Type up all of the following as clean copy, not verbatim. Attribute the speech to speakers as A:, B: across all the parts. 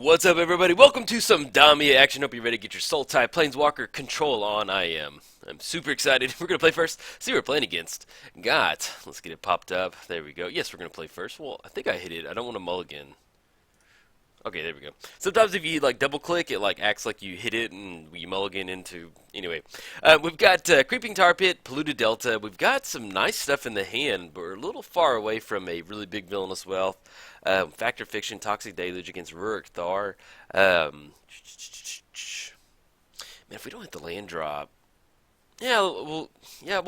A: What's up, everybody? Welcome to some Damia action. Hope you're ready to get your Soul Type Planeswalker control on. I am. I'm super excited. We're going to play first. See who we're playing against. Got. Let's get it popped up. There we go. Yes, we're going to play first. Well, I think I hit it. I don't want to mulligan. Okay, there we go. Sometimes if you like double click, it like acts like you hit it and you mulligan into. Anyway, we've got Creeping Tar Pit, Polluted Delta. We've got some nice stuff in the hand, but we're a little far away from a really big villainous wealth. Factor Fiction, Toxic Deluge against Ruric Thar. Man, if we don't hit the land drop, we'll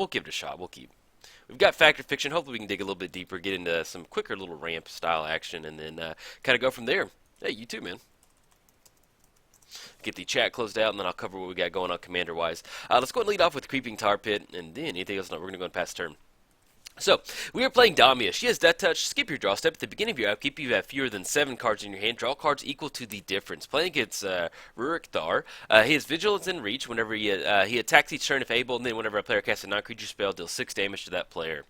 A: give it a shot. We'll keep. We've got Factor Fiction. Hopefully, we can dig a little bit deeper, get into some quicker little ramp style action, and then kind of go from there. Hey, you too, man. Get the chat closed out, and then I'll cover what we got going on commander-wise. Let's go and lead off with Creeping Tar Pit, and then anything else, no, we're going to go and pass turn. So, we are playing Damia. She has Death Touch. Skip your draw step. At the beginning of your upkeep, you have fewer than 7 cards in your hand. Draw cards equal to the difference. Playing against Ruric Thar. He has Vigilance and Reach whenever he attacks each turn if able, and then whenever a player casts a non-creature spell, deals 6 damage to that player.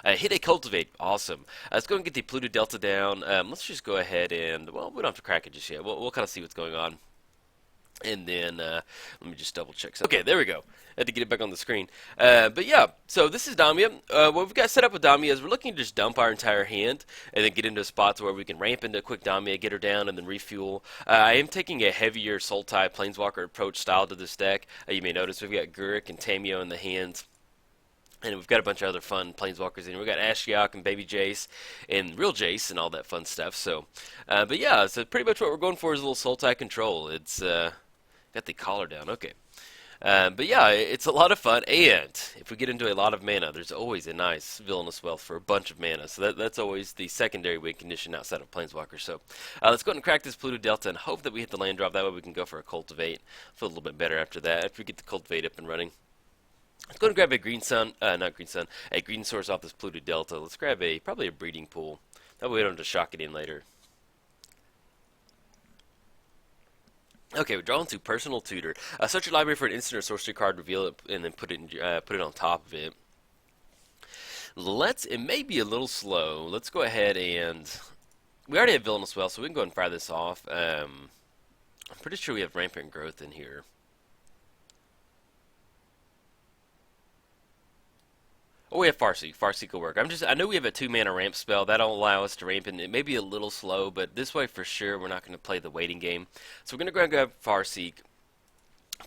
A: Hit a Cultivate. Awesome. Let's go and get the Polluted Delta down. Let's just go ahead and, well, we don't have to crack it just yet. We'll kind of see what's going on. And then, let me just double check something. Okay, there we go. I had to get it back on the screen. But yeah, so this is Damia. What we've got set up with Damia is we're looking to just dump our entire hand and then get into spots where we can ramp into a quick Damia, get her down, and then refuel. I am taking a heavier Soul Type Planeswalker approach style to this deck. You may notice we've got Ruric and Damia in the hands. And we've got a bunch of other fun Planeswalkers in. We've got Ashiok and Baby Jace and Real Jace and all that fun stuff. So, but yeah, so pretty much what we're going for is a little Soul Type control. It's, got the collar down, okay. But yeah, it's a lot of fun, and if we get into a lot of mana, there's always a nice Villainous Wealth for a bunch of mana, so that's always the secondary win condition outside of Planeswalker. So let's go ahead and crack this Polluted Delta and hope that we hit the land drop. That way we can go for a Cultivate. Feel a little bit better after that, after we get the Cultivate up and running. Let's go and grab a a green source off this Polluted Delta. Let's grab probably a Breeding Pool. That way we don't have to shock it in later. Okay, we're drawing to Personal Tutor. Search your library for an instant or sorcery card, reveal it, and then put it on top of it. It may be a little slow. Let's go ahead and we already have Villainous Well, so we can go ahead and fire this off. I'm pretty sure we have Rampant Growth in here. Oh, we have Farseek. Farseek will work. I know we have a 2-mana ramp spell. That'll allow us to ramp, and it may be a little slow, but this way for sure we're not going to play the waiting game. So we're going to go and grab Farseek.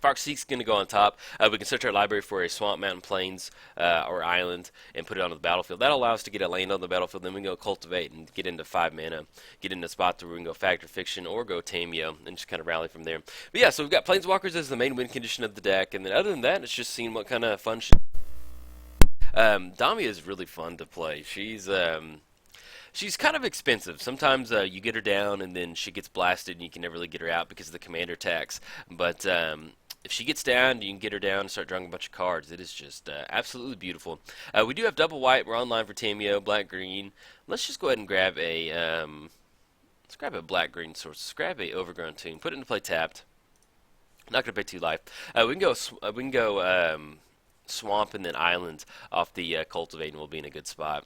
A: Farseek's going to go on top. We can search our library for a Swamp, Mountain, Plains, or Island and put it onto the battlefield. That'll allow us to get a land on the battlefield. Then we can go Cultivate and get into 5 mana. Get into spots where we can go Factor Fiction or go Damia and just kind of rally from there. But yeah, so we've got Planeswalkers as the main win condition of the deck. And then other than that, it's just seeing what kind of fun shit. Damia is really fun to play. She's kind of expensive. Sometimes you get her down and then she gets blasted and you can never really get her out because of the commander tax. But if she gets down, you can get her down and start drawing a bunch of cards. It is just absolutely beautiful. We do have double white. We're online for Damia, black green. Let's just go ahead and grab let's grab a black green source. Let's grab a Overgrown Tomb. Put it into play tapped. Not gonna pay 2 life. We can go Swamp and then Island off the Cultivate, and we'll be in a good spot.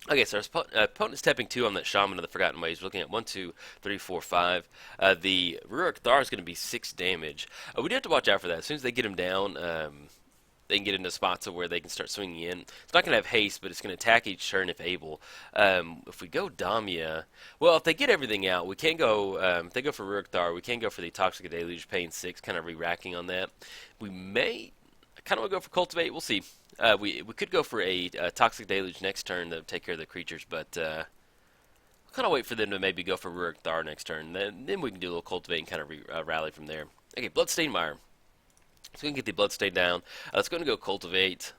A: Okay, so our opponent's tapping 2 on that Shaman of the Forgotten Ways. We're looking at 1, 2, 3, 4, 5. The Ruric Thar is going to be 6 damage. We do have to watch out for that. As soon as they get him down, they can get into spots where they can start swinging in. It's not going to have haste, but it's going to attack each turn if able. If we go Damia, well, if they get everything out, we can go, if they go for Ruric Thar, we can go for the Toxic Deluge, paying 6, kind of re-racking on that. We may kind of want to go for Cultivate. We'll see. We could go for a Toxic Deluge next turn to take care of the creatures, but I'll kind of wait for them to maybe go for Ruric Thar next turn. Then we can do a little Cultivate and kind of rally from there. Okay, Bloodstained Mire. So we can get the Bloodstain down. Let's go and go Cultivate.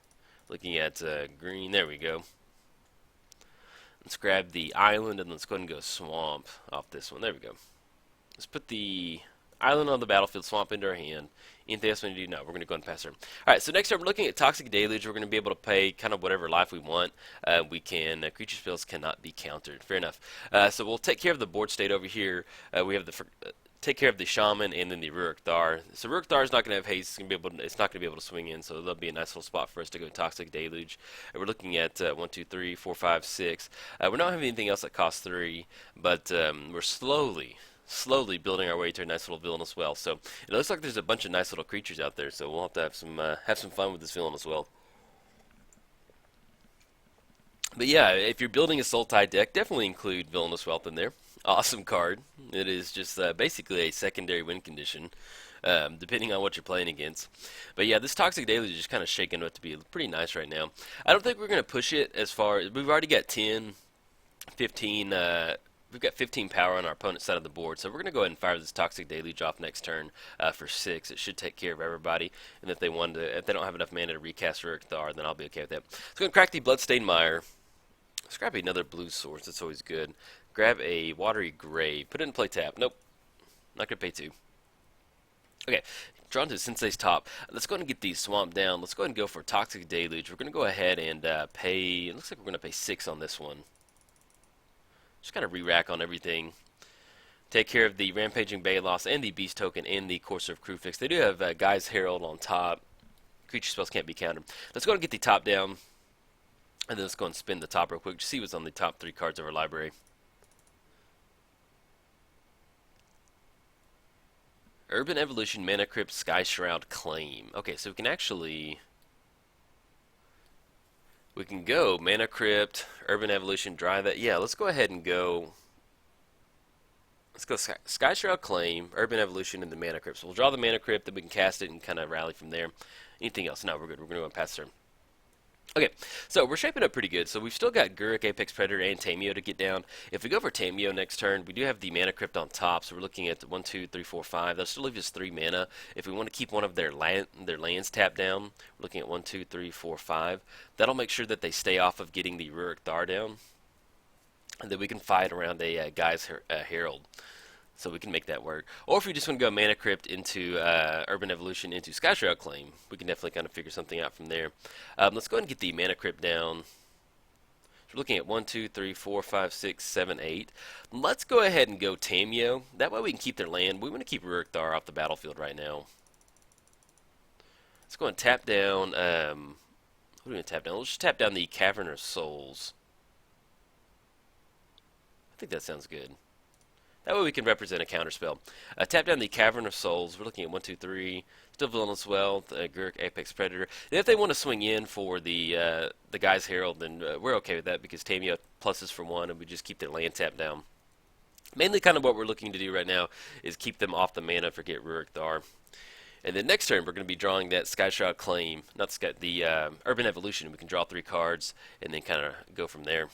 A: Looking at green. There we go. Let's grab the Island and let's go and go Swamp off this one. There we go. Let's put the Island on the battlefield, Swamp into our hand. Anything else we need to do? No, we're going to go and pass her. Alright, so next up we're looking at Toxic Deluge. We're going to be able to pay kind of whatever life we want. Creature spells cannot be countered. Fair enough. So we'll take care of the board state over here. We have the take care of the Shaman and then the Ruric Thar. So Ruric Thar is not going to have haste. It's not going to be able to swing in, so that'll be a nice little spot for us to go Toxic Deluge. We're looking at 1, 2, 3, 4, 5, 6. We're not having anything else that costs 3, but we're slowly slowly building our way to a nice little villainous well. So it looks like there's a bunch of nice little creatures out there. So we'll have some fun with this villainous well. But yeah, if you're building a Soul Tide deck, definitely include Villainous Wealth in there. Awesome card. It is just basically a secondary win condition, depending on what you're playing against. But yeah, this Toxic Daily is just kind of shaking up to be pretty nice right now. I don't think we're going to push it as far as we've already got 10, 15. We've got 15 power on our opponent's side of the board, so we're going to go ahead and fire this Toxic Daily drop next turn for 6. It should take care of everybody, and if they don't have enough mana to recast Ruric Thar, then I'll be okay with that. So we're going to crack the Bloodstained Mire. Let's grab another blue source. That's always good. Grab a Watery Grave. Put it in play tap. Nope. Not going to pay 2. Okay. Drawn to Sensei's top. Let's go ahead and get the Swamp down. Let's go ahead and go for Toxic Deluge. We're going to go ahead and pay... It looks like we're going to pay 6 on this one. Just kind of re-rack on everything. Take care of the Rampaging Balos and the Beast Token and the Courser of Crewfix. They do have Guy's Herald on top. Creature spells can't be countered. Let's go ahead and get the top down. And then let's go and spin the top real quick to see what's on the top 3 cards of our library. Urban Evolution, Mana Crypt, Sky Shroud, Claim. Okay, so we can actually... We can go Mana Crypt, Urban Evolution, drive that. Yeah, let's go ahead and go... Let's go Sky Shroud, Claim, Urban Evolution, and the Mana Crypt. So we'll draw the Mana Crypt, then we can cast it and kind of rally from there. Anything else? No, we're good. We're going to go and pass turn. Okay, so we're shaping up pretty good. So we've still got Ruric, Apex Predator, and Tamio to get down. If we go for Tamio next turn, we do have the Mana Crypt on top, so we're looking at 1, 2, 3, 4, 5. That'll still leave us 3 mana. If we want to keep one of their lands tapped down, we're looking at 1, 2, 3, 4, 5. That'll make sure that they stay off of getting the Ruric Thar down, and then we can fight around a Guy's Herald. So we can make that work. Or if we just want to go Mana Crypt into Urban Evolution into Sky Shroud Claim, we can definitely kind of figure something out from there. Let's go ahead and get the Mana Crypt down. So we're looking at 1, 2, 3, 4, 5, 6, 7, 8. Let's go ahead and go Tamio. That way we can keep their land. We want to keep Ruric Thar off the battlefield right now. Let's go and tap down. What are we going to tap down? Let's just tap down the Cavern of Souls. I think that sounds good. That way we can represent a counterspell. Tap down the Cavern of Souls. We're looking at 1, 2, 3. Still Villainous Wealth, Ruric, Apex Predator. And if they want to swing in for the Guy's Herald, then we're okay with that because Tamio pluses for 1, and we just keep their land tapped down. Mainly kind of what we're looking to do right now is keep them off the mana, forget Ruric Thar. And then next turn we're going to be drawing that Sky Shroud Claim, not the Urban Evolution. We can draw 3 cards and then kind of go from there.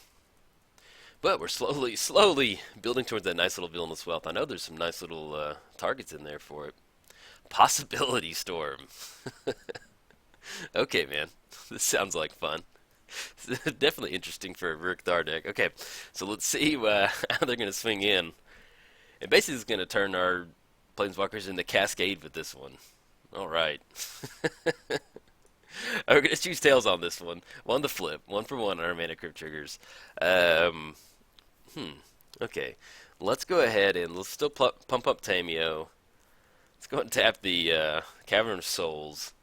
A: But we're slowly building towards that nice little Villainous Wealth. I know there's some nice little targets in there for it. Possibility Storm. Okay, man. This sounds like fun. Definitely interesting for a Ruric Thar deck. Okay, so let's see how they're going to swing in. And basically it's going to turn our Planeswalkers into Cascade with this one. Alright. We're going to choose Tails on this one. 1 to flip. 1 for 1 on our Mana Crypt triggers. Okay. Let's go ahead and let's still pump up Tamio. Let's go ahead and tap the Cavern of Souls.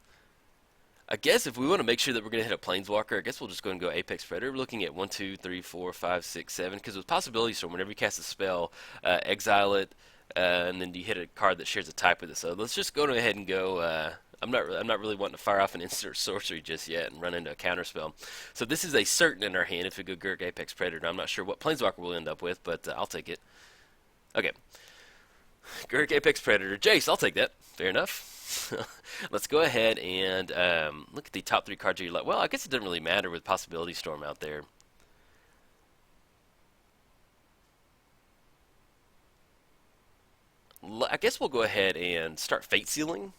A: I guess if we want to make sure that we're going to hit a Planeswalker, I guess we'll just go and go Apex Predator. We're looking at 1, 2, 3, 4, 5, 6, 7. Because with Possibility Storm, whenever you cast a spell, exile it, and then you hit a card that shares a type with it. So let's just go ahead and go... I'm not really wanting to fire off an instant sorcery just yet and run into a counterspell. So this is a certain in our hand if we go Ruric, Apex Predator. I'm not sure what Planeswalker we'll end up with, but I'll take it. Okay. Ruric, Apex Predator. Jace, I'll take that. Fair enough. Let's go ahead and look at the top 3 cards you like. Well, I guess it doesn't really matter with Possibility Storm out there. I guess we'll go ahead and start Fate Sealing.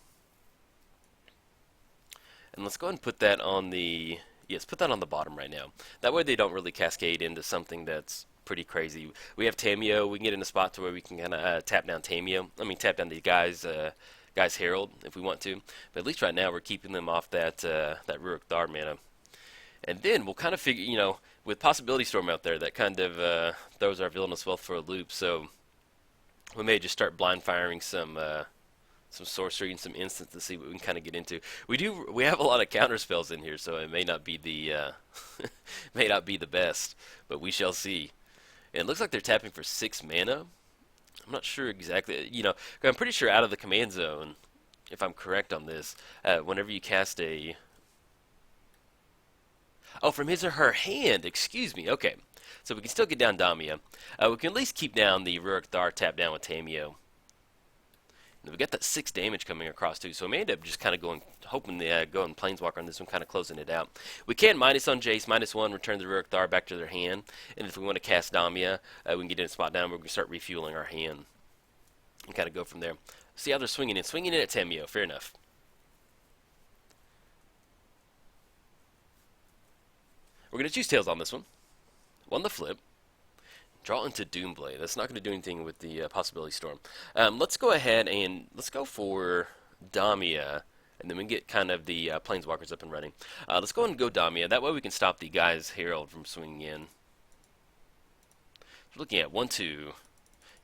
A: And let's go ahead and put that on the... Yes, put that on the bottom right now. That way they don't really cascade into something that's pretty crazy. We have Tamio. We can get in a spot to where we can kind of tap down Tamio. I mean, tap down the Guy's Herald if we want to. But at least right now we're keeping them off that Ruric Thar mana. And then we'll kind of figure, you know, with Possibility Storm out there, that kind of throws our Villainous Wealth for a loop. So we may just start blind firing some sorcery and some instants to see what we can kind of get into. We have a lot of counter spells in here, so it may not be the may not be the best, but we shall see. And it looks like they're tapping for 6 mana. I'm not sure exactly. I'm pretty sure out of the command zone, if I'm correct on this, whenever you cast a oh, from his or her hand. Excuse me. Okay, so we can still get down Damia. We can at least keep down the Ruric Thar tap down with Tamio. And we got that 6 damage coming across too, so we may end up just kind of going, hoping to go in Planeswalker on this one, kind of closing it out. We can minus on Jace, -1, return the Ruric Thar back to their hand, and if we want to cast Damia, we can get in a spot down where we can start refueling our hand and kind of go from there. See how they're swinging in at Tamio. Fair enough. We're going to choose Tails on this one. One the flip. Draw into Doomblade. That's not going to do anything with the Possibility Storm. Let's go ahead and let's go for Damia, and then we can get kind of the Planeswalkers up and running. Let's go ahead and go Damia. That way we can stop the guy's Herald from swinging in. We're looking at 1-2.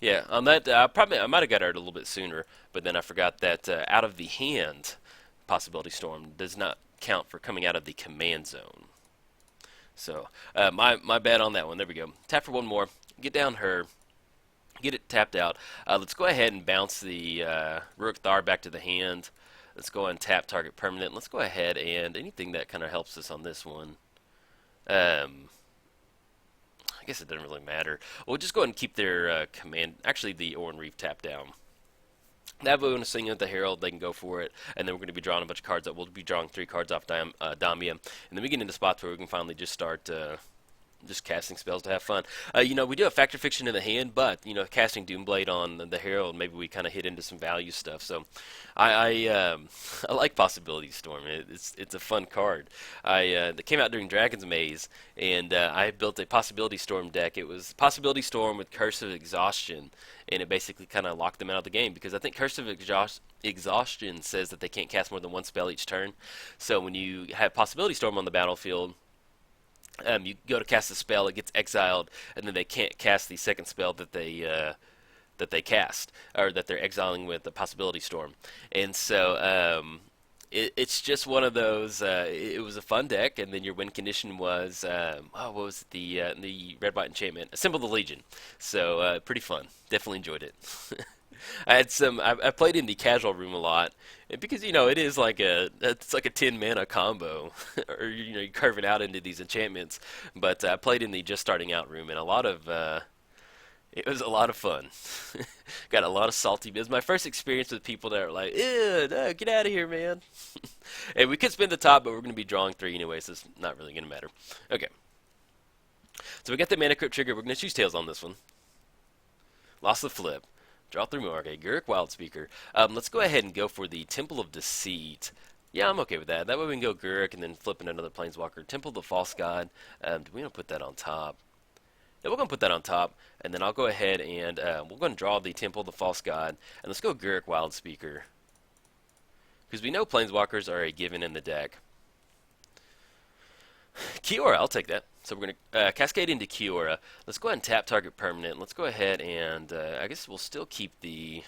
A: Yeah, on that, I might have got out a little bit sooner, but then I forgot that out of the hand, Possibility Storm does not count for coming out of the command zone. So, my bad on that one. There we go. Tap for one more. Get down her. Get it tapped out. Let's go ahead and bounce the Ruric Thar back to the hand. Let's go ahead and tap target permanent. Let's go ahead and anything that kind of helps us on this one. I guess it doesn't really matter. We'll just go ahead and keep their command, actually the Oran Reef tapped down. That way, when we swing at the Herald, they can go for it, and then we're going to be drawing a bunch of cards up. We'll be drawing 3 cards off Damia, and then we get into spots where we can finally just start just casting spells to have fun. We do have Fact or Fiction in the hand, but casting Doomblade on the Herald, maybe we kind of hit into some value stuff. So, I like Possibility Storm. It's a fun card. That came out during Dragon's Maze, and I built a Possibility Storm deck. It was Possibility Storm with Curse of Exhaustion, and it basically kind of locked them out of the game because I think Curse of Exhaustion says that they can't cast more than 1 spell each turn. So when you have Possibility Storm on the battlefield, you go to cast a spell, it gets exiled, and then they can't cast the second spell that they cast, or that they're exiling with the Possibility Storm. And so it's just one of those. It was a fun deck, and then your win condition was what was it, the red white enchantment, Assemble the Legion. So pretty fun. Definitely enjoyed it. I had some. I played in the casual room a lot, because it is like it's like a 10 mana combo, or you're carving out into these enchantments. But I played in the just starting out room, and it was a lot of fun. Got a lot of salty. It was my first experience with people that are like, ew, no, get out of here, man. And we could spin the top, but we're going to be drawing 3 anyway, so it's not really going to matter. Okay. So we got the Mana Crypt trigger. We're going to choose Tails on this one. Lost the flip. Draw 3 more. Okay, Ruric Wildspeaker. Let's go ahead and go for the Temple of Deceit. Yeah, I'm okay with that. That way we can go Ruric and then flip in another Planeswalker. Temple of the False God. Do we want to put that on top? Yeah, we're going to put that on top, and then I'll go ahead and we're going to draw the Temple of the False God, and let's go Ruric Wildspeaker. Because we know Planeswalkers are a given in the deck. Kiora, I'll take that. So we're going to cascade into Kiora. Let's go ahead and tap target permanent. Let's go ahead and I guess we'll still keep we'll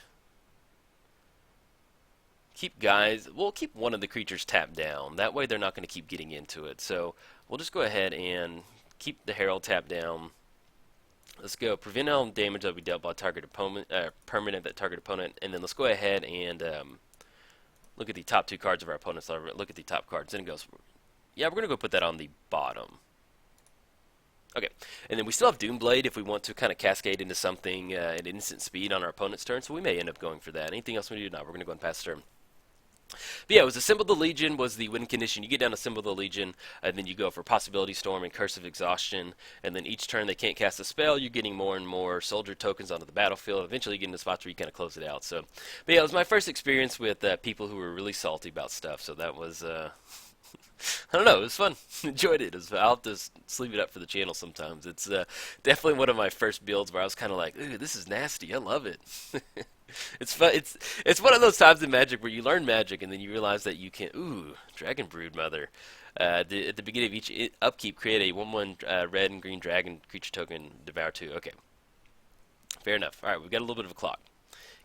A: keep one of the creatures tapped down. That way they're not going to keep getting into it. So we'll just go ahead and keep the Herald tapped down. Let's go prevent all damage that will be dealt by target opponent, permanent that target opponent, and then let's go ahead and look at the top 2 cards of our opponents. Look at the top cards. Then it goes, yeah, we're going to go put that on the bottom. Okay, and then we still have Doomblade if we want to kind of cascade into something at instant speed on our opponent's turn, so we may end up going for that. Anything else we do? No, we're going to go and pass turn. But yeah, it was Assemble the Legion was the win condition. You get down to Assemble the Legion, and then you go for Possibility Storm and Curse of Exhaustion, and then each turn they can't cast a spell, you're getting more and more soldier tokens onto the battlefield. Eventually you get into spots where you kind of close it out. So, but yeah, it was my first experience with people who were really salty about stuff, so that was... I don't know, it was fun. Enjoyed it. I'll have to sleeve it up for the channel sometimes. It's definitely one of my first builds where I was kind of like, ooh, this is nasty. I love it. It's fun. It's one of those times in Magic where you learn Magic and then you realize that you can, Dragon Brood Mother. At the beginning of each upkeep, create a 1/1 red and green dragon creature token, devour 2. Okay. Fair enough. Alright, we've got a little bit of a clock.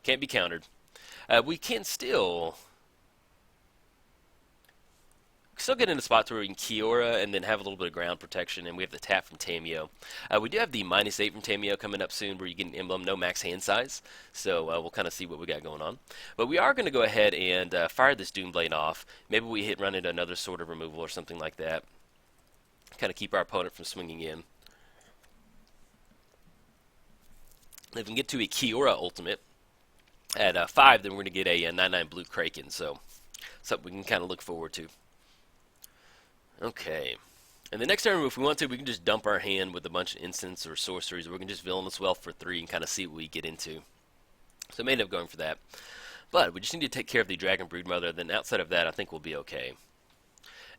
A: Can't be countered. We can still... still get into spots where we can Kiora and then have a little bit of ground protection, and we have the tap from Tamio. We do have the -8 from Tamio coming up soon where you get an emblem, no max hand size, so we'll kind of see what we got going on. But we are going to go ahead and fire this Doomblade off. Maybe we run into another Sword of Removal or something like that. Kind of keep our opponent from swinging in. If we can get to a Kiora ultimate at 5, then we're going to get a 9/9 blue Kraken, so something we can kind of look forward to. Okay. And the next turn, if we want to, we can just dump our hand with a bunch of instants or sorceries, or we can just Villainous Wealth for 3 and kind of see what we get into. So I may end up going for that. But we just need to take care of the Dragon Broodmother, then outside of that, I think we'll be okay.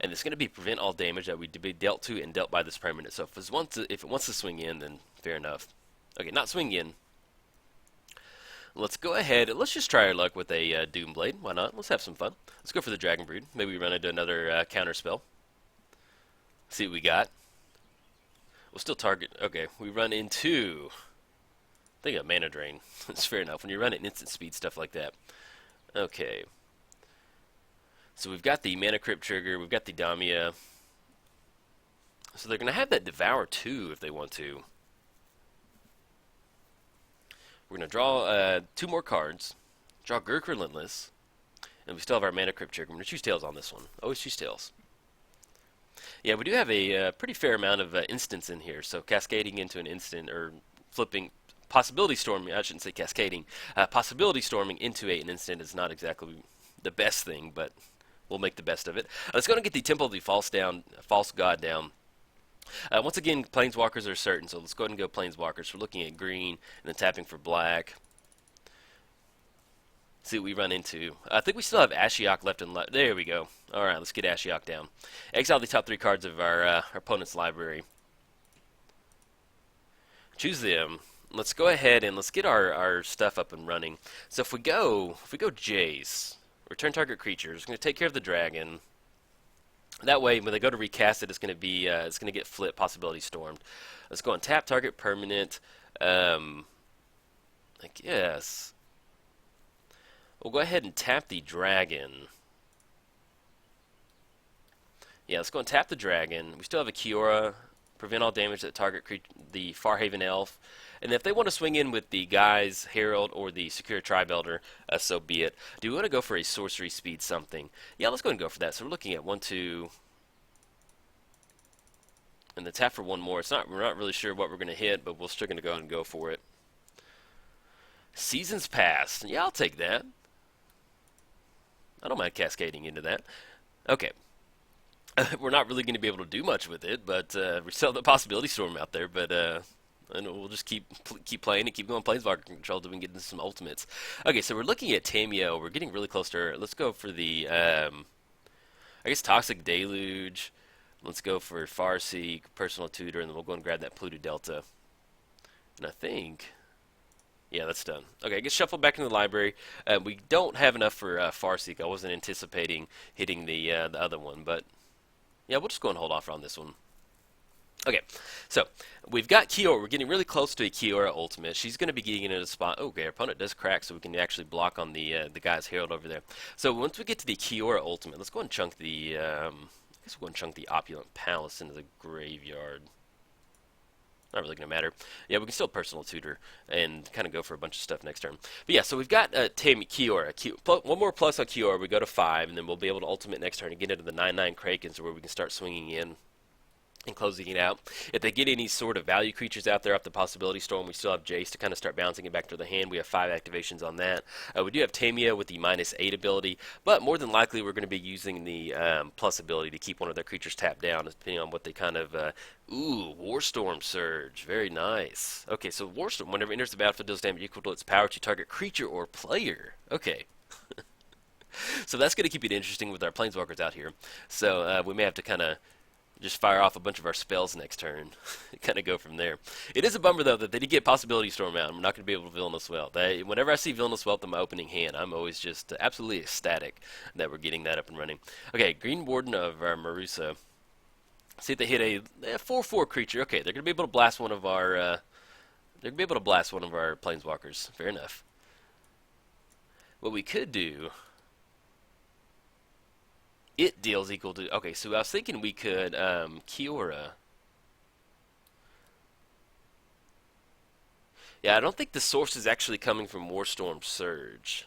A: And it's going to be prevent all damage that we be dealt to and dealt by this permanent. So if it wants to swing in, then fair enough. Okay, not swing in. Let's go ahead. Let's just try our luck with a Doomblade. Why not? Let's have some fun. Let's go for the Dragon Brood. Maybe we run into another counter spell. See what we got. We'll still target. Okay, we run into. I think a mana drain. It's fair enough when you run at instant speed, stuff like that. Okay. So we've got the Mana Crypt trigger. We've got the Damia. So they're going to have that Devour too if they want to. We're going to draw 2 more cards, draw Gurk Relentless, and we still have our Mana Crypt trigger. I'm going to choose Tails on this one. Always choose Tails. Yeah, we do have a pretty fair amount of instants in here, so cascading into an instant, or flipping, possibility storming, I shouldn't say cascading, possibility storming into an instant is not exactly the best thing, but we'll make the best of it. Let's go and get the Temple of the False God down. Once again, Planeswalkers are certain, so let's go ahead and go Planeswalkers. We're looking at green, and then tapping for black. See what we run into. I think we still have Ashiok left and left. There we go. Alright, let's get Ashiok down. Exile the top 3 cards of our opponent's library. Choose them. Let's go ahead and let's get our stuff up and running. So if we go Jace, return target creature, it's going to take care of the dragon. That way, when they go to recast it, it's going to get flipped, possibility stormed. Let's go and tap target permanent. I guess we'll go ahead and tap the dragon. Yeah, let's go and tap the dragon. We still have a Kiora, prevent all damage that target the Farhaven Elf. And if they want to swing in with the Guy's Herald or the Secure Tribe Elder, so be it. Do we want to go for a sorcery speed something? Yeah, let's go ahead and go for that. So we're looking at 1, 2, and the tap for 1 more. We're not really sure what we're going to hit, but we're still going to go ahead and go for it. Seasons Past. Yeah, I'll take that. I don't mind cascading into that. Okay. We're not really going to be able to do much with it, but we still have the possibility storm out there, but and we'll just keep playing and keep going Planeswalker control until we can get into some ultimates. Okay, so we're looking at Tamio. We're getting really close to her. Let's go for the, I guess, Toxic Deluge. Let's go for Farseek, Personal Tutor, and then we'll go and grab that Pluto Delta. And I think, yeah, that's done. Okay, I guess shuffle back into the library. We don't have enough for Farseek. I wasn't anticipating hitting the other one, but yeah, we'll just go and hold off on this one. Okay, so we've got Kiora. We're getting really close to a Kiora ultimate. She's going to be getting into a spot. Okay, our opponent does crack, so we can actually block on the Guy's Herald over there. So once we get to the Kiora ultimate, let's go and chunk the. I guess we'll go and chunk the Opulent Palace into the graveyard. Not really going to matter. Yeah, we can still Personal Tutor and kind of go for a bunch of stuff next turn. But yeah, so we've got Kiora. 1 more plus on Kiora. We go to 5, and then we'll be able to ultimate next turn and get into the 9/9 Krakens, where we can start swinging in and closing it out. If they get any sort of value creatures out there off the Possibility Storm, we still have Jace to kind of start bouncing it back to the hand. We have 5 activations on that. We do have Tamia with the -8 ability, but more than likely we're going to be using the plus ability to keep one of their creatures tapped down, depending on what they kind of... Warstorm Surge. Very nice. Okay, so Warstorm, whenever it enters the battlefield, deals damage equal to its power to target creature or player. Okay. So that's going to keep it interesting with our Planeswalkers out here. So we may have to kind of just fire off a bunch of our spells next turn. Kind of go from there. It is a bummer, though, that they did get Possibility Storm out. I'm not going to be able to Villainous Wealth. Whenever I see Villainous Wealth in my opening hand, I'm always just absolutely ecstatic that we're getting that up and running. Okay, Green Warden of our Marusa. See if they hit a 4/4 creature. Okay, they're going to be able to blast one of our... Planeswalkers. Fair enough. What we could do... it deals equal to... Okay, so I was thinking we could Kiora. Yeah, I don't think the source is actually coming from Warstorm Surge.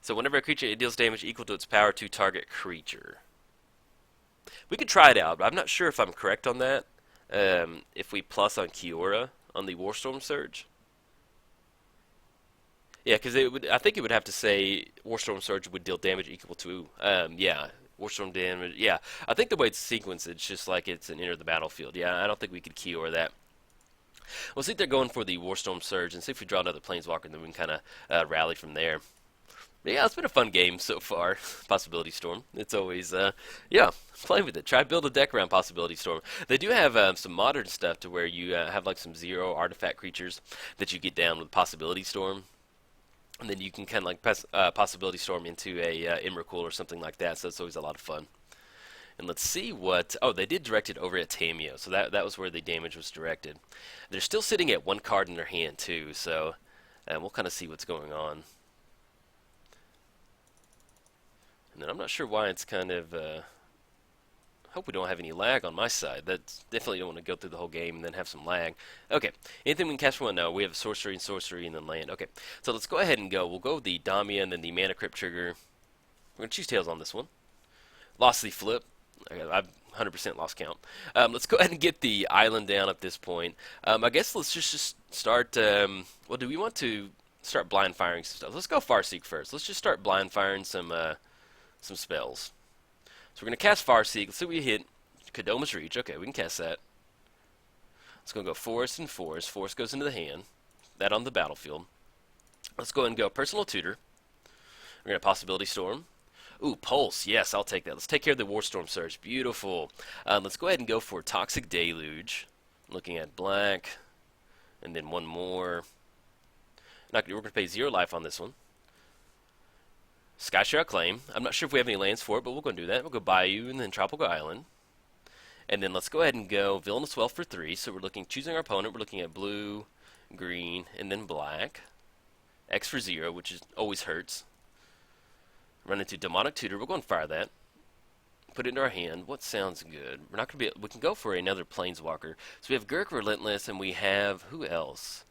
A: So whenever a creature, it deals damage equal to its power to target creature. We could try it out, but I'm not sure if I'm correct on that. If we plus on Kiora on the Warstorm Surge. Yeah, because it would. I think it would have to say Warstorm Surge would deal damage equal to. Yeah, Warstorm damage. Yeah, I think the way it's sequenced, it's just like it's an enter the battlefield. Yeah, I don't think we could Kiora that. We'll see if they're going for the Warstorm Surge and see if we draw another Planeswalker, and then we can kind of rally from there. But yeah, it's been a fun game so far. Possibility Storm. It's always, yeah, play with it. Try build a deck around Possibility Storm. They do have some modern stuff to where you have like some 0 artifact creatures that you get down with Possibility Storm. And then you can kind of like Possibility Storm into a Emrakul or something like that, so it's always a lot of fun. And let's see what... Oh, they did direct it over at Damia, so that was where the damage was directed. They're still sitting at 1 card in their hand, too, so we'll kind of see what's going on. And then I'm not sure why it's kind of... hope we don't have any lag on my side. That's definitely don't want to go through the whole game and then have some lag. Okay, anything we can cast for one? No, we have sorcery and then land. Okay, so let's go ahead and go. We'll go with the Damia and then the Mana Crypt trigger. We're going to choose Tails on this one. Lost the flip. Okay, I've 100% lost count. Let's go ahead and get the island down at this point. I guess let's just start... well, do we want to start blind firing some stuff? Let's go Farseek first. Let's just start blind firing some spells. So we're going to cast Farseek. Let's see what we hit. Kodoma's Reach. Okay, we can cast that. Let's go Forest and Forest. Forest goes into the hand. That on the battlefield. Let's go ahead and go Personal Tutor. We're going to Possibility Storm. Ooh, Pulse. Yes, I'll take that. Let's take care of the Warstorm Surge. Beautiful. Let's go ahead and go for Toxic Deluge. Looking at black. And then one more. We're going to pay 0 life on this one. Skyshare Claim. I'm not sure if we have any lands for it, but we'll go and do that. We'll go Bayou and then Tropical Island. And then let's go ahead and go Villainous Wealth for 3. So we're choosing our opponent. We're looking at blue, green, and then black. X for 0, which always hurts. Run into Demonic Tutor. We'll go and fire that. Put it into our hand. What sounds good? We're not going to be... We can go for another Planeswalker. So we have Gurk Relentless, and we have... Who else?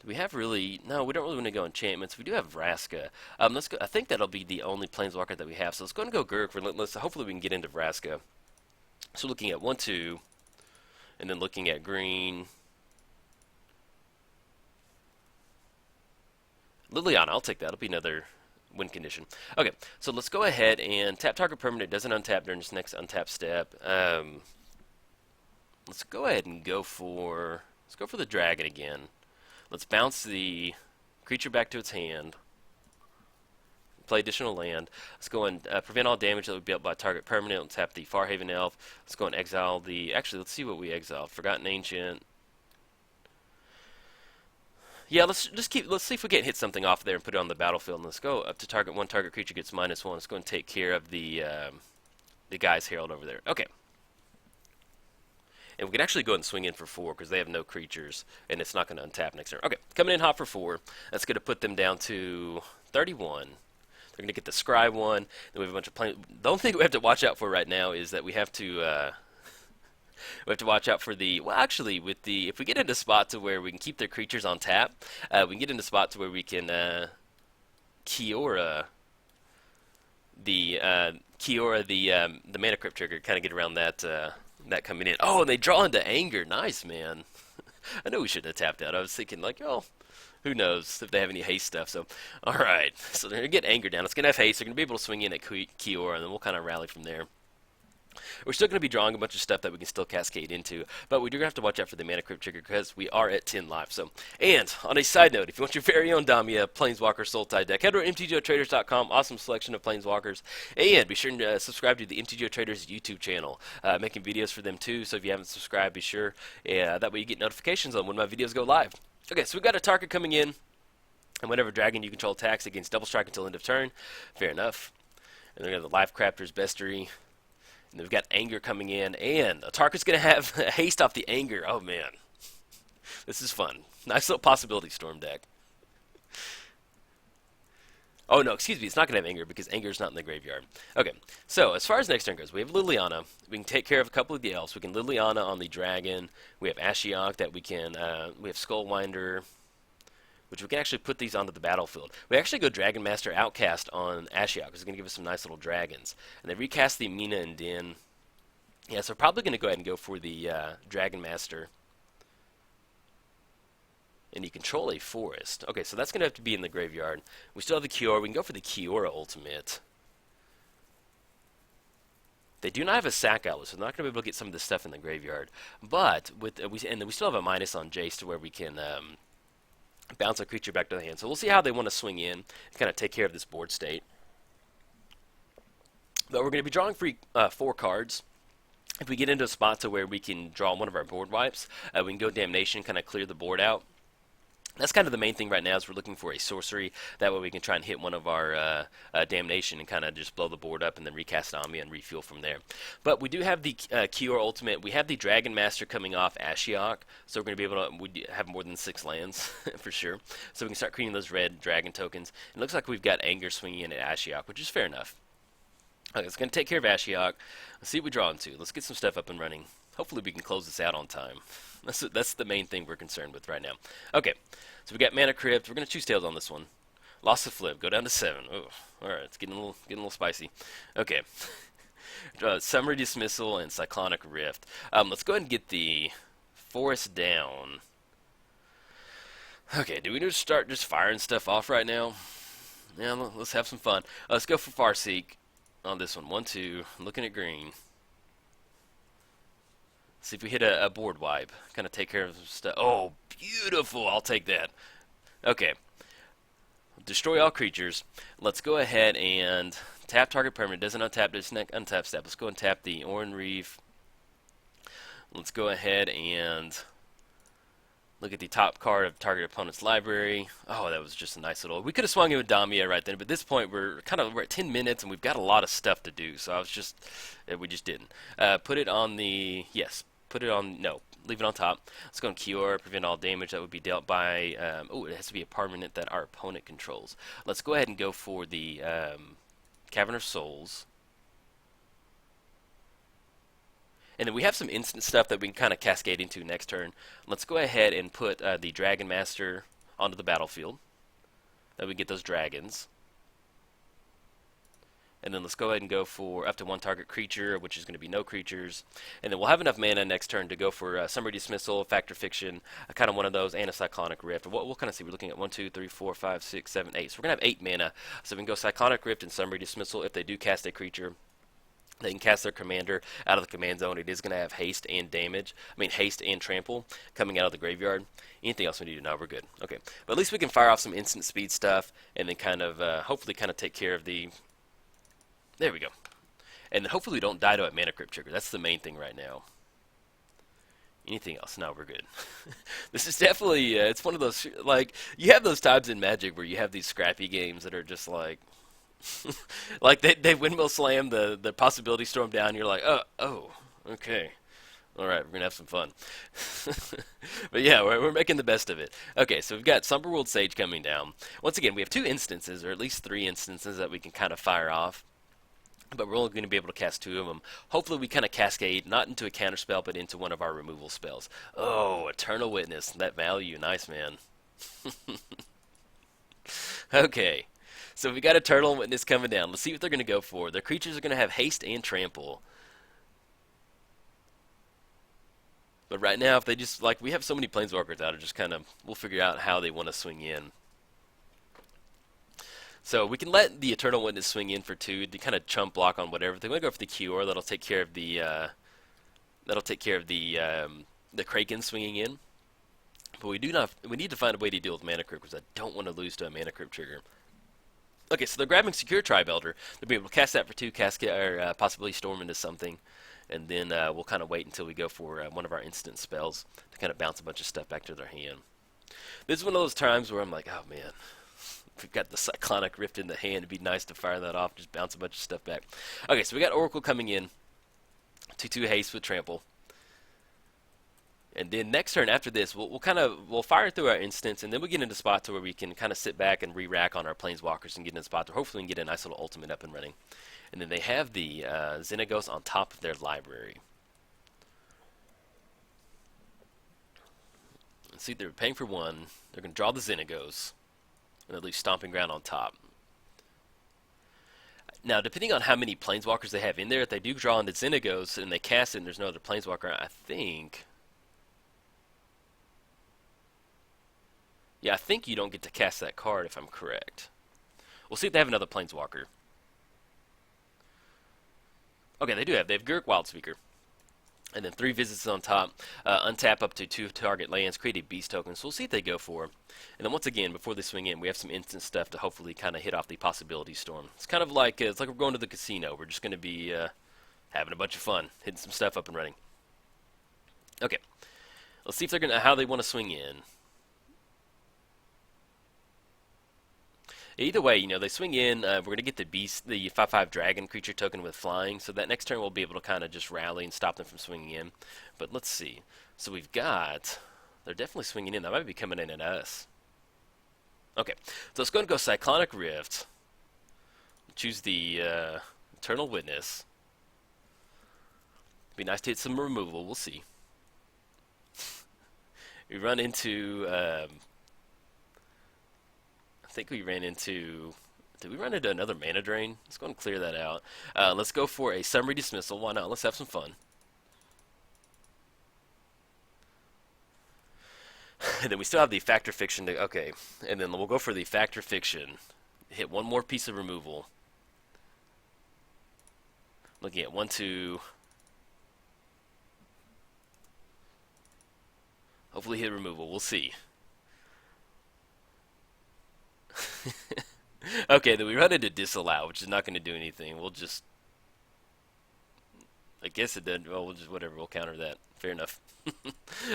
A: Do we have really... No, we don't really want to go enchantments. We do have Vraska. Let's go... I think that'll be the only Planeswalker that we have. So let's go and go Gurk Relentless. Hopefully we can get into Vraska. So looking at 1, 2, and then looking at green. Liliana, I'll take that. It'll be another win condition. Okay, so let's go ahead and tap target permanent. It doesn't untap during this next untap step. Let's go ahead and go for... Let's go for the dragon again. Let's bounce the creature back to its hand. Play additional land. Let's go and prevent all damage that would be dealt by target permanent. Let's tap the Farhaven Elf. Let's go and exile the... Actually, let's see what we exiled. Forgotten Ancient. Yeah, let's see if we can hit something off there and put it on the battlefield. And let's go up to target one. Target creature gets -1. Let's go and take care of the guy's Herald over there. Okay. And we can actually go ahead and swing in for 4 because they have no creatures, and it's not going to untap next turn. Okay, coming in hot for 4. That's going to put them down to 31. They're going to get the Scry one. Then we have a bunch of the only thing we have to watch out for right now is that we have to watch out for the... Well, actually, with the... If we get into spots to where we can keep their creatures on tap, we can get into spots where we can Kiora the Mana Crypt trigger, kind of get around that that coming in. Oh, and they draw into Anger. Nice, man. I know we shouldn't have tapped out. I was thinking, like, oh, who knows if they have any haste stuff. So, all right. So they're going to get Anger down. It's going to have haste. They're going to be able to swing in at Kiora, and then we'll kind of rally from there. We're still going to be drawing a bunch of stuff that we can still cascade into, but we do have to watch out for the Mana Crypt trigger because we are at 10 live. So, and on a side note, if you want your very own Damia Planeswalker Sultai deck, head over to MTGOTraders.com. Awesome selection of Planeswalkers, and be sure to subscribe to the MTGOTraders YouTube channel. Making videos for them too. So if you haven't subscribed, be sure. That way you get notifications on when my videos go live. Okay, so we've got a target coming in, and whenever dragon you control attacks against double strike until end of turn. Fair enough. And then we got the Life Crafter's Bestiary. And we've got Anger coming in, and Atarka's going to have haste off the Anger. Oh, man. This is fun. Nice little Possibility Storm deck. Oh no, excuse me, it's not going to have Anger because Anger is not in the graveyard. Okay, so as far as next turn goes, we have Liliana. We can take care of a couple of the elves. We can Liliana on the dragon. We have Ashiok that we can. We have Skullwinder, which we can actually put these onto the battlefield. We actually go Dragon Master Outcast on Ashiok because it's going to give us some nice little dragons. And then recast the Mina and Din. Yeah, so probably going to go ahead and go for the Dragon Master. And you control a forest. Okay, so that's going to have to be in the graveyard. We still have the Kiora. We can go for the Kiora Ultimate. They do not have a sack outlet, so they're not going to be able to get some of this stuff in the graveyard. But with and then we still have a minus on Jace to where we can bounce a creature back to the hand. So we'll see how they want to swing in and kind of take care of this board state. But we're going to be drawing 4 cards. If we get into a spot to where we can draw one of our board wipes, we can go Damnation, kind of clear the board out. That's kind of the main thing right now is we're looking for a sorcery. That way we can try and hit one of our Damnation and kind of just blow the board up and then recast Damia and refuel from there. But we do have the Kiora Ultimate. We have the Dragon Master coming off Ashiok, so we're going to be able to we have more than 6 lands for sure. So we can start creating those red dragon tokens. It looks like we've got Anger swinging in at Ashiok, which is fair enough. Okay, it's going to take care of Ashiok. Let's see what we draw into. Let's get some stuff up and running. Hopefully we can close this out on time. That's the main thing we're concerned with right now. Okay, so we got Mana Crypt. We're going to choose Tails on this one. Lost the flip. Go down to 7. Oh, all right, it's getting a little spicy. Okay, Summary Dismissal and Cyclonic Rift. Let's go ahead and get the Forest down. Okay, do we need to start just firing stuff off right now? Yeah, let's have some fun. Let's go for Farseek on this one. 1, 2. Looking at green. See if we hit a board wipe. Kind of take care of some stuff. Oh, beautiful. I'll take that. Okay. Destroy all creatures. Let's go ahead and tap target permanent. Doesn't untap this neck. Untap step. Let's go and tap the Oran Reef. Let's go ahead and look at the top card of target opponent's library. Oh, that was just a nice little. We could have swung in with Damia right then, but at this point we're at 10 minutes and we've got a lot of stuff to do. So we just didn't. Put it on the Put it on, no, leave it on top. Let's go on Kiora, prevent all damage that would be dealt by, it has to be a permanent that our opponent controls. Let's go ahead and go for the Cavern of Souls. And then we have some instant stuff that we can kind of cascade into next turn. Let's go ahead and put the Dragon Master onto the battlefield. That we get those dragons. And then let's go ahead and go for up to 1 target creature, which is going to be no creatures. And then we'll have enough mana next turn to go for Summary Dismissal, Fact or Fiction, kind of one of those, and a Cyclonic Rift. We'll kind of see. We're looking at 1, 2, 3, 4, 5, 6, 7, 8. So we're going to have 8 mana. So we can go Cyclonic Rift and Summary Dismissal. If they do cast a creature, they can cast their commander out of the command zone. It is going to have haste and haste and trample coming out of the graveyard. Anything else we need to know, we're good. Okay. But at least we can fire off some instant speed stuff and then kind of, hopefully kind of take care of the... There we go. And hopefully we don't die to a Mana Crypt trigger. That's the main thing right now. Anything else? No, we're good. This is definitely, it's one of those, like, you have those times in Magic where you have these scrappy games that are just like, like they windmill slam the possibility storm down. You're like, oh, okay. All right, we're going to have some fun. But yeah, we're making the best of it. Okay, so we've got Summerworld Sage coming down. Once again, we have 2 instances, or at least 3 instances that we can kind of fire off. But we're only going to be able to cast 2 of them. Hopefully we kind of cascade, not into a counterspell, but into one of our removal spells. Oh, Eternal Witness. That value. Nice, man. Okay. So we got Eternal Witness coming down. Let's see what they're going to go for. Their creatures are going to have haste and trample. But right now, if they just, like, we have so many Planeswalkers out, just kind of, we'll figure out how they want to swing in. So we can let the Eternal Witness swing in for 2 to kind of chump block on whatever. If they want to go for the Kiora, that'll take care of the Kraken swinging in. But we need to find a way to deal with Mana Crypt because I don't want to lose to a Mana Crypt trigger. Okay, so they're grabbing Secure Tribe Elder. They'll be able to cast that for 2, or possibly storm into something, and then we'll kind of wait until we go for one of our instant spells to kind of bounce a bunch of stuff back to their hand. This is one of those times where I'm like, oh man. If we've got the Cyclonic Rift in the hand, it'd be nice to fire that off, just bounce a bunch of stuff back. Okay, so we got Oracle coming in. 2/2 haste with trample. And then next turn after this, we'll fire through our instance, and then we get into a spot to where we can kind of sit back and re-rack on our planeswalkers and get in a spot to hopefully we can get a nice little ultimate up and running. And then they have the Xenagos on top of their library. See, they're paying for one. They're going to draw the Xenagos, and they'll leave Stomping Ground on top. Now, depending on how many planeswalkers they have in there, if they do draw into Xenagos and they cast it and there's no other planeswalker, I think... Yeah, I think you don't get to cast that card if I'm correct. We'll see if they have another planeswalker. Okay, they have Gurk Wildspeaker. And then 3 visits on top, untap up to 2 target lands, create a beast token. So we'll see if they go for. And then once again, before they swing in, we have some instant stuff to hopefully kind of hit off the possibility storm. It's kind of like we're going to the casino. We're just going to be having a bunch of fun, hitting some stuff up and running. Okay, let's see if they're how they want to swing in. Either way, you know, they swing in, we're going to get the beast, the 5/5 dragon creature token with flying, so that next turn we'll be able to kind of just rally and stop them from swinging in. But let's see. So we've got, they're definitely swinging in. That might be coming in at us. Okay, so let's go and go Cyclonic Rift. Choose the Eternal Witness. Be nice to hit some removal. We'll see. We run into... I think we ran into... Did we run into another mana drain? Let's go and clear that out. Let's go for a summary dismissal. Why not? Let's have some fun. And then we still have the Factor Fiction to... Okay. And then we'll go for the Factor Fiction. Hit one more piece of removal. Looking at 1, 2... Hopefully hit removal. We'll see. Okay, then we run into Disallow, which is not going to do anything. We'll just... I guess it did. Well, we'll just... Whatever. We'll counter that. Fair enough.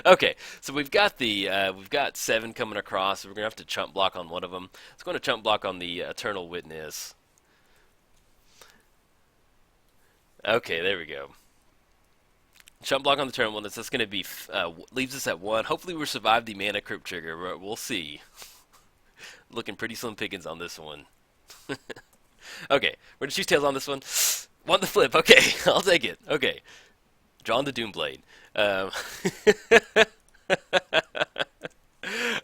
A: Okay, so we've got the... we've got 7 coming across. So we're going to have to chump block on one of them. Let's go to chump block on the Eternal Witness. Okay, there we go. Chump block on the Eternal Witness. That's going to be... leaves us at 1. Hopefully we'll survive the Mana Crypt trigger. We'll see. Looking pretty slim pickings on this one. Okay, we're going to choose tails on this one. Want the flip. Okay, I'll take it. Okay. Drawn the Doomblade.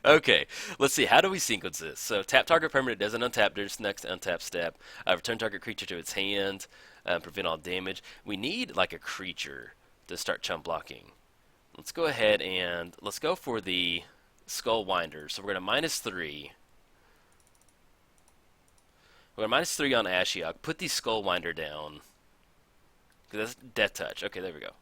A: Okay, let's see. How do we sequence this? So, tap target permanent doesn't untap during its next untap step. Return target creature to its hand. Prevent all damage. We need, like, a creature to start chump blocking. Let's go ahead and let's go for the Skull Winder. So, we're going to -3. We're going to -3 on Ashiok. Put the Skull Winder down. Because that's Death Touch. Okay, there we go.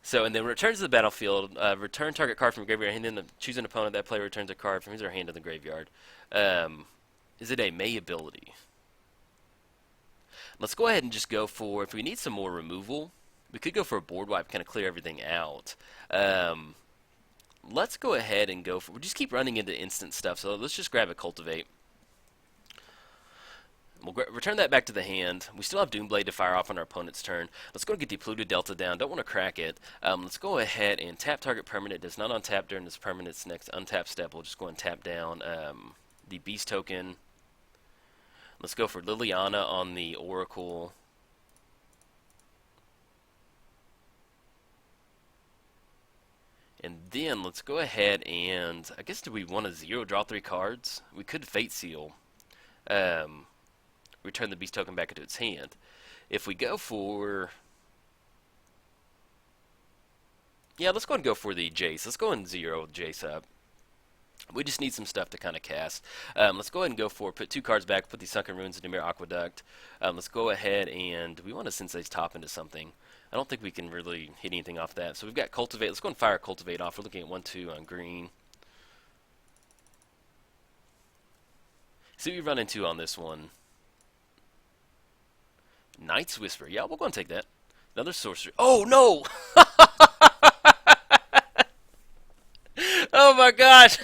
A: So, and then returns to the battlefield. Return target card from graveyard. And then choose an opponent. That player returns a card from his or her hand to the graveyard. Is it a May ability? Let's go ahead and just go for, if we need some more removal, we could go for a board wipe, kind of clear everything out. Let's go ahead and go for... We'll just keep running into instant stuff, so let's just grab a Cultivate. We'll return that back to the hand. We still have Doomblade to fire off on our opponent's turn. Let's go and get the Polluted Delta down. Don't want to crack it. Let's go ahead and tap target permanent. Does not untap during this permanent's next untap step. We'll just go and tap down the Beast token. Let's go for Liliana on the Oracle. And then let's go ahead and, I guess, do we want to 0 draw 3 cards? We could Fate Seal. Return the Beast token back into its hand. If we go for... Yeah, let's go and go for the Jace. Let's go and 0 Jace up. We just need some stuff to kind of cast. Let's go ahead and go for, put 2 cards back, put the Sunken Ruins into Dimir Aqueduct. Let's go ahead and, we want to Sensei's Top into something. I don't think we can really hit anything off that. So we've got Cultivate. Let's go and fire Cultivate off. We're looking at 1-2 on green. See what we run into on this one. Knight's Whisper. Yeah, we'll go and take that. Another sorcery. Oh, no! Oh, my gosh.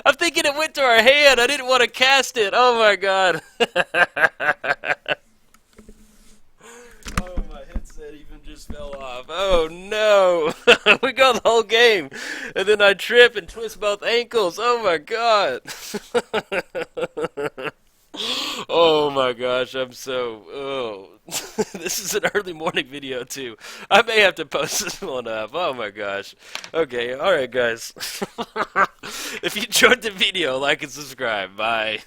A: I'm thinking it went to our hand. I didn't want to cast it. Oh, my God. just fell off. Oh no! We go the whole game, and then I trip and twist both ankles. Oh my god! Oh my gosh, I'm so. Oh. This is an early morning video too. I may have to post this one up. Oh my gosh. Okay, alright guys. If you enjoyed the video, like and subscribe. Bye.